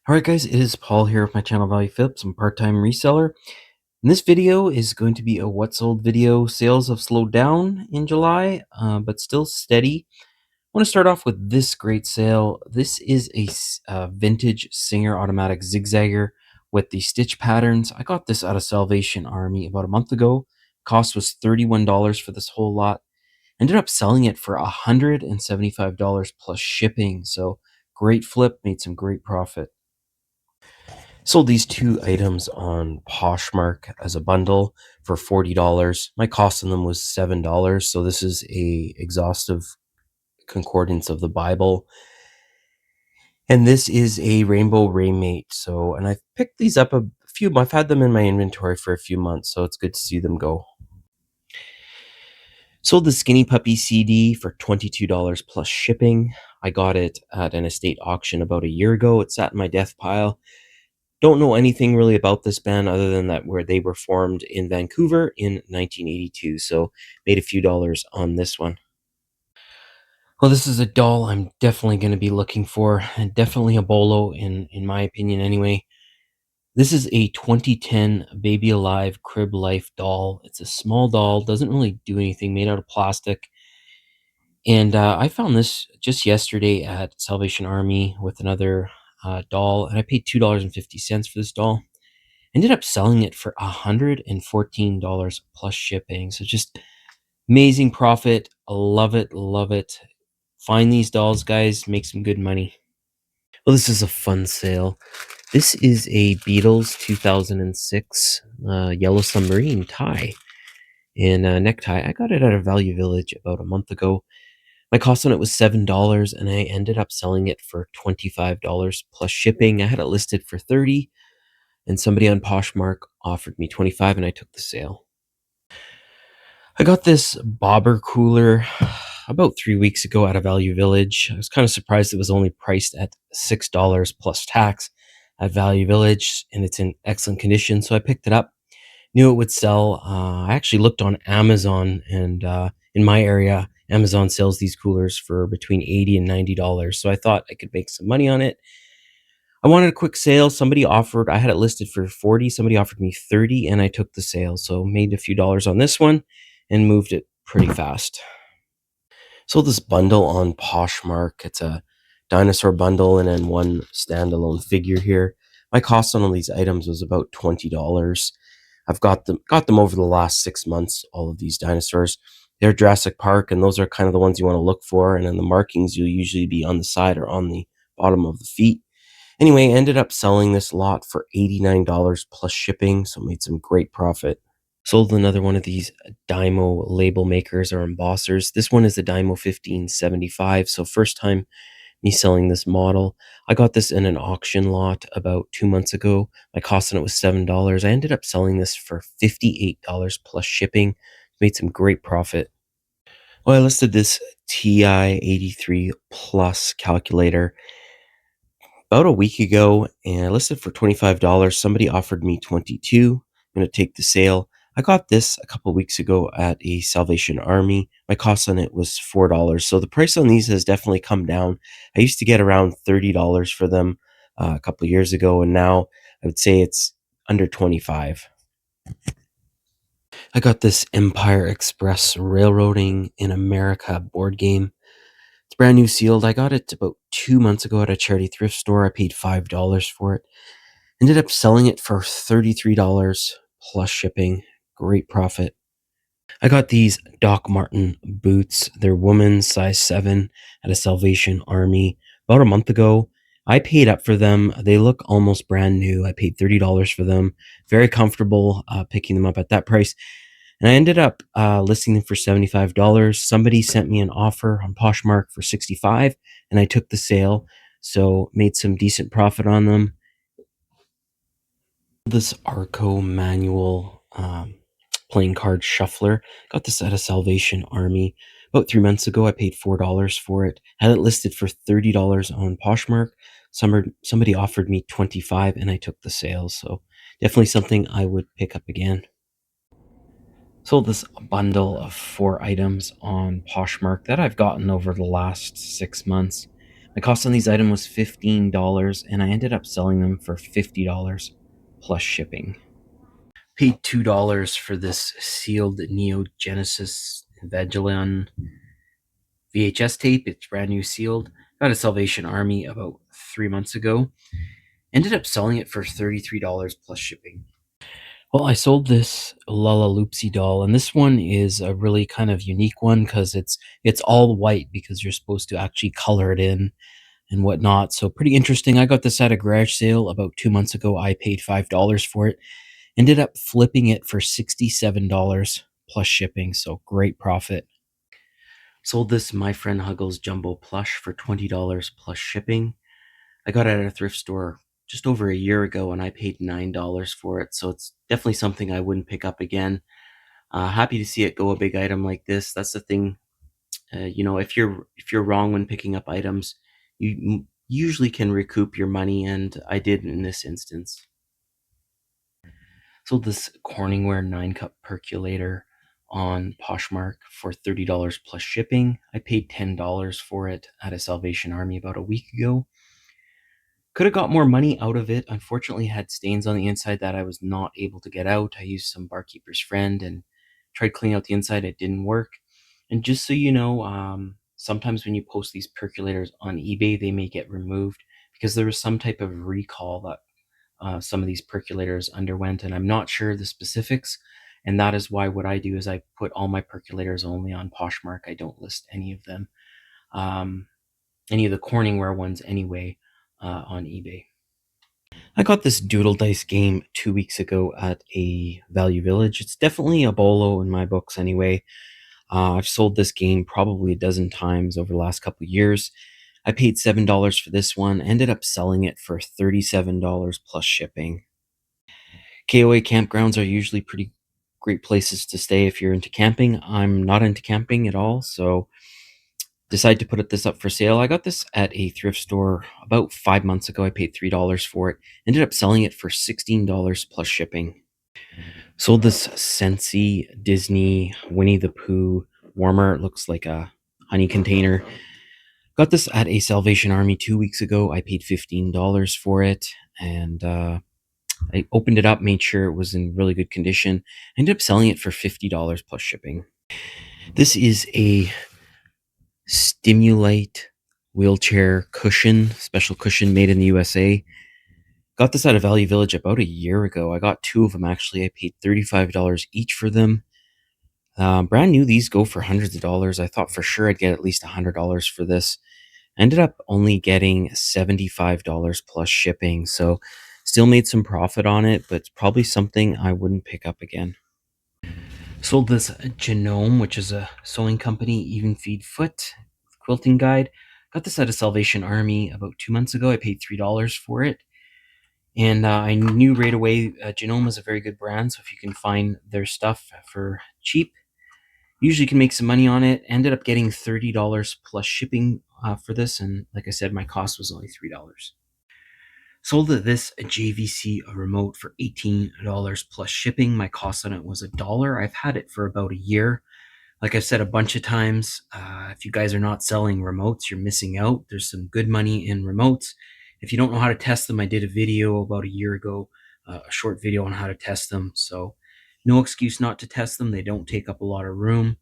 Alright guys, it is Paul here with my channel Value Flips. I'm a part-time reseller. And this video is going to be a what sold video. Sales have slowed down in July, but still steady. I want to start off with this great sale. This is a vintage Singer automatic zigzagger with the stitch patterns. I got this out of Salvation Army about a month ago. Cost was $31 for this whole lot. Ended up selling it for $175 plus shipping. So great flip, made some great profit. Sold these two items on Poshmark as a bundle for $40. My cost on them was $7. So this is a exhaustive concordance of the Bible. And this is a rainbow rainmate. And I've picked these up a few. I've had them in my inventory for a few months, so it's good to see them go. Sold the Skinny Puppy CD for $22 plus shipping. I got it at an estate auction about a year ago. It sat in my death pile. Don't know anything really about this band other than that where they were formed in Vancouver in 1982. So made a few dollars on this one. Well, this is a doll I'm definitely going to be looking for, and definitely a bolo in my opinion anyway. This is a 2010 Baby Alive Crib Life doll. It's a small doll, doesn't really do anything, made out of plastic. And I found this just yesterday at Salvation Army with another doll, and I paid $2.50 for this doll. Ended up selling it for $114 plus shipping. So just amazing profit. I love it, love it. Find these dolls, guys. Make some good money. Well, this is a fun sale. This is a Beatles 2006 yellow submarine tie and necktie. I got it at a Value Village about a month ago. My cost on it was $7, and I ended up selling it for $25 plus shipping. I had it listed for $30, and somebody on Poshmark offered me $25, and I took the sale. I got this bobber cooler about 3 weeks ago at a Value Village. I was kind of surprised it was only priced at $6 plus tax at Value Village, and it's in excellent condition. So I picked it up. Knew it would sell. I actually looked on Amazon, and in my area, Amazon sells these coolers for between $80 and $90. So I thought I could make some money on it. I wanted a quick sale. Somebody offered, I had it listed for 40. Somebody offered me 30, and I took the sale. So made a few dollars on this one and moved it pretty fast. Sold this bundle on Poshmark. It's a dinosaur bundle and then one standalone figure here. My cost on all these items was about $20. I've got them over the last 6 months, all of these dinosaurs. They're Jurassic Park, and those are kind of the ones you want to look for. And then the markings will usually be on the side or on the bottom of the feet. Anyway, ended up selling this lot for $89 plus shipping, so made some great profit. Sold another one of these Dymo label makers or embossers. This one is the Dymo 1575, so first time me selling this model. I got this in an auction lot about 2 months ago. My cost on it was $7. I ended up selling this for $58 plus shipping. Made some great profit. Well, I listed this TI 83 Plus calculator about a week ago, and I listed for $25. Somebody offered me 22. I'm going to take the sale. I got this a couple weeks ago at a Salvation Army. My cost on it was $4. So the price on these has definitely come down. I used to get around $30 for them a couple of years ago, and now I would say it's under 25. I got this Empire Express Railroading in America board game. It's brand new sealed. I got it about 2 months ago at a charity thrift store. I paid $5 for it. Ended up selling it for $33 plus shipping. Great profit. I got these Doc Martin boots. They're women's size 7 at a Salvation Army about a month ago. I paid up for them. They look almost brand new. I paid $30 for them. Very comfortable picking them up at that price. And I ended up listing them for $75. Somebody sent me an offer on Poshmark for $65, and I took the sale. So made some decent profit on them. This Arco manual playing card shuffler. Got this at a Salvation Army about 3 months ago. I paid $4 for it. Had it listed for $30 on Poshmark. Somebody offered me 25, and I took the sale. So definitely something I would pick up again. Sold this bundle of 4 items on Poshmark that I've gotten over the last 6 months. My cost on these items was $15, and I ended up selling them for $50 plus shipping. Paid $2 for this sealed Neo Genesis Evangelion VHS tape. It's brand new sealed. Got a Salvation Army about 3 months ago. Ended up selling it for $33 plus shipping. Well, I sold this Lala Loopsy doll, and this one is a really kind of unique one because it's all white because you're supposed to actually color it in and whatnot. So pretty interesting. I got this at a garage sale about 2 months ago. I paid $5 for it. Ended up flipping it for $67 plus shipping. So great profit. Sold this My Friend Huggles Jumbo Plush for $20 plus shipping. I got it at a thrift store just over a year ago and I paid $9 for it. So it's definitely something I wouldn't pick up again. Happy to see it go a big item like this. That's the thing. If you're wrong when picking up items, you usually can recoup your money, and I did in this instance. Sold this Corningware 9-cup percolator on Poshmark for $30 plus shipping. I paid $10 for it at a Salvation Army about a week ago. Could have got more money out of it. Unfortunately, it had stains on the inside that I was not able to get out. I used some barkeeper's friend and tried cleaning out the inside. It didn't work. And just so you know, sometimes when you post these percolators on eBay, they may get removed because there was some type of recall that some of these percolators underwent, and I'm not sure the specifics. And that is why what I do is I put all my percolators only on Poshmark. I don't list any of them, um, any of the Corningware ones anyway, on eBay. I got this Doodle Dice game 2 weeks ago at a Value Village. It's definitely a bolo in my books anyway. I've sold this game probably a dozen times over the last couple of years. I paid $7 for this one, ended up selling it for $37 plus shipping. KOA campgrounds are usually pretty great places to stay if you're into camping. I'm not into camping at all, so decided to put this up for sale. I got this at a thrift store about 5 months ago. I paid $3 for it. Ended up selling it for $16 plus shipping. Sold this Scentsy Disney Winnie the Pooh warmer. It looks like a honey container. Got this at a Salvation Army 2 weeks ago. I paid $15 for it, and I opened it up, made sure it was in really good condition. I ended up selling it for $50 plus shipping. This is a Stimulate wheelchair cushion, special cushion made in the USA. Got this at a Value Village about a year ago. I got two of them actually. I paid $35 each for them. Brand new, these go for hundreds of dollars. I thought for sure I'd get at least $100 for this. I ended up only getting $75 plus shipping, so still made some profit on it, but it's probably something I wouldn't pick up again. Sold this Genome, which is a sewing company, even feed foot quilting guide. Got this at a Salvation Army about 2 months ago. I paid $3 for it. And I knew right away Genome is a very good brand, so if you can find their stuff for cheap, usually can make some money on it. Ended up getting $30 plus shipping for this, and like I said, my cost was only $3. Sold this JVC remote for $18 plus shipping. My cost on it was $1. I've had it for about a year. Like I've said a bunch of times, if you guys are not selling remotes, you're missing out. There's some good money in remotes. If you don't know how to test them, I did a video about a year ago, a short video on how to test them. So no excuse not to test them. They don't take up a lot of room,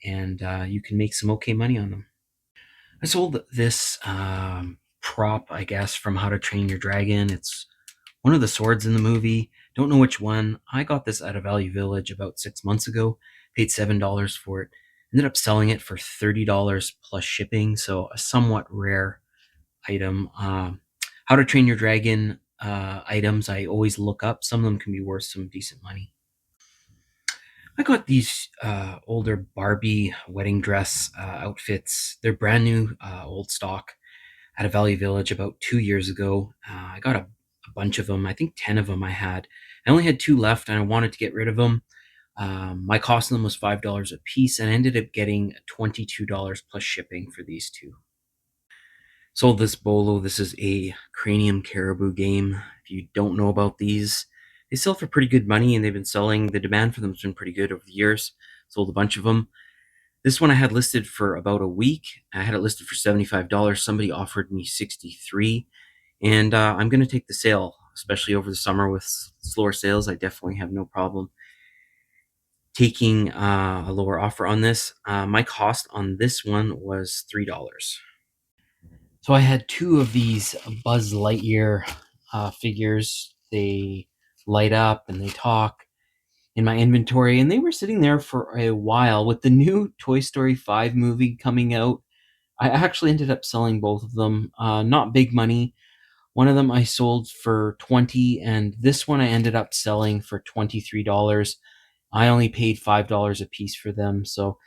and you can make some okay money on them. I sold this prop, I guess, from How to Train Your Dragon. It's one of the swords in the movie. Don't know which one. I got this at a Value Village about 6 months ago. Paid $7 for it. Ended up selling it for $30 plus shipping. So a somewhat rare item. How to Train Your Dragon items I always look up. Some of them can be worth some decent money. I got these older Barbie wedding dress outfits. They're brand new, old stock at a Value Village about 2 years ago. I got a bunch of them. I think 10 of them I had. I only had two left, and I wanted to get rid of them. My cost on them was $5 a piece, and I ended up getting $22 plus shipping for these two. Sold this bolo. This is a cranium caribou game. If you don't know about these, they sell for pretty good money, and they've been selling. The demand for them has been pretty good over the years. Sold a bunch of them. This one I had listed for about a week. I had it listed for $75. Somebody offered me 63, and I'm going to take the sale, especially over the summer with slower sales. I definitely have no problem taking a lower offer on this. My cost on this one was $3. So I had two of these Buzz Lightyear figures. They light up and they talk in my inventory, and they were sitting there for a while. With the new Toy Story 5 movie coming out, I actually ended up selling both of them. Not big money. One of them I sold for 20, and this one I ended up selling for $23. I only paid $5 a piece for them. So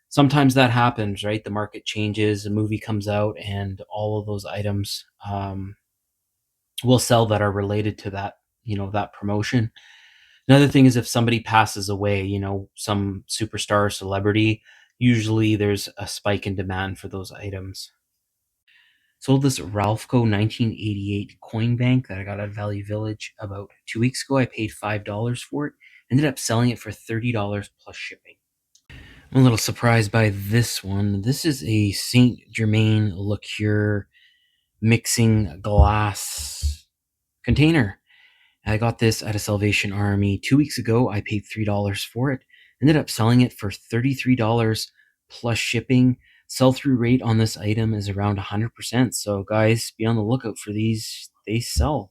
sometimes that happens, right? The market changes, a movie comes out, and all of those items will sell that are related to that, that promotion. Another thing is if somebody passes away, some superstar or celebrity, usually there's a spike in demand for those items. Sold this Ralphco 1988 coin bank that I got at Value Village about 2 weeks ago. I paid $5 for it. Ended up selling it for $30 plus shipping. I'm a little surprised by this one. This is a Saint Germain liqueur mixing glass container. I got this at a Salvation Army 2 weeks ago. I paid $3 for it. Ended up selling it for $33 plus shipping. Sell through rate on this item is around 100%. So, guys, be on the lookout for these. They sell.